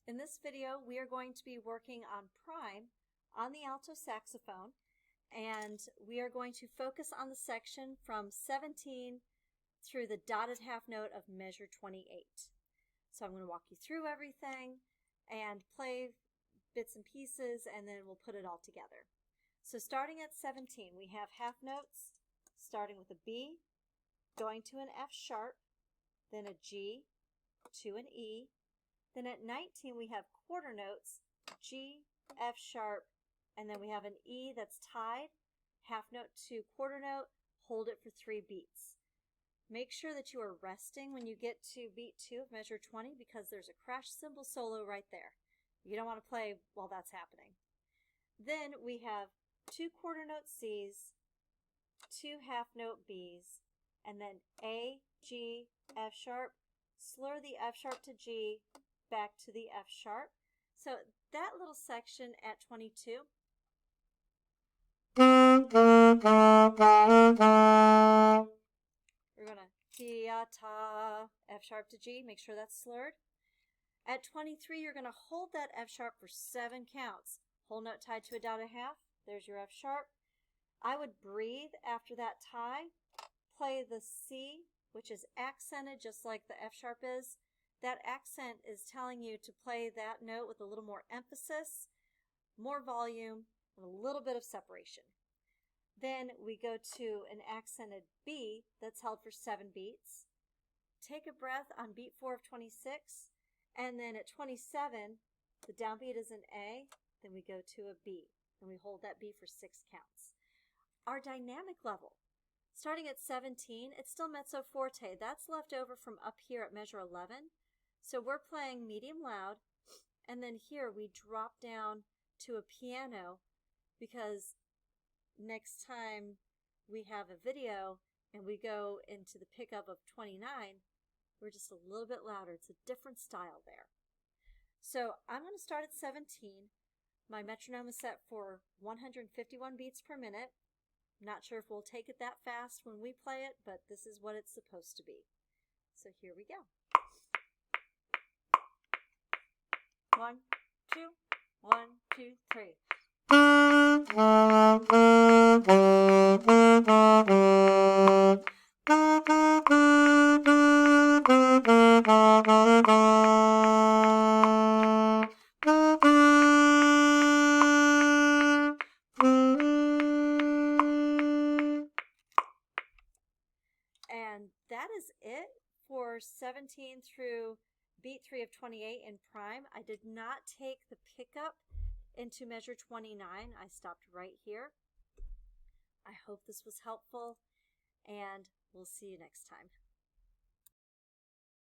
In this video, we are going to be working on prime on the alto saxophone, and we are going to focus on the section from 17 through the dotted half note of measure 28. So I'm going to walk you through everything and play bits and pieces, and then we'll put it all together. So starting at 17, we have half notes, starting with a B, going to an F sharp, then a G, to an E. Then at 19, we have quarter notes, G, F sharp, and then we have an E that's tied, half note to quarter note, hold it for 3 beats. Make sure that you are resting when you get to beat 2 of measure 20 because there's a crash cymbal solo right there. You don't want to play while that's happening. Then we have 2 quarter note C's, 2 half note B's, and then A, G, F sharp, slur the F sharp to G, back to the F sharp. So that little section at 22. We're going to kia ta, F sharp to G, make sure that's slurred. At 23, you're going to hold that F sharp for 7 counts. Whole note tied to a dotted half, there's your F sharp. I would breathe after that tie, play the C, which is accented just like the F sharp is. That accent is telling you to play that note with a little more emphasis, more volume, and a little bit of separation. Then we go to an accented B that's held for 7 beats. Take a breath on beat 4 of 26, and then at 27, the downbeat is an A, then we go to a B, and we hold that B for 6 counts. Our dynamic level, starting at 17, it's still mezzo forte. That's left over from up here at measure 11. So we're playing medium loud, and then here we drop down to a piano because next time we have a video and we go into the pickup of 29, we're just a little bit louder. It's a different style there. So I'm going to start at 17. My metronome is set for 151 beats per minute. Not sure if we'll take it that fast when we play it, but this is what it's supposed to be. So here we go. 1, 2, 1, 2, 3. And that is it for 17 through beat 3 of 28 in prime. I did not take the pickup into measure 29. I stopped right here. I hope this was helpful, and we'll see you next time.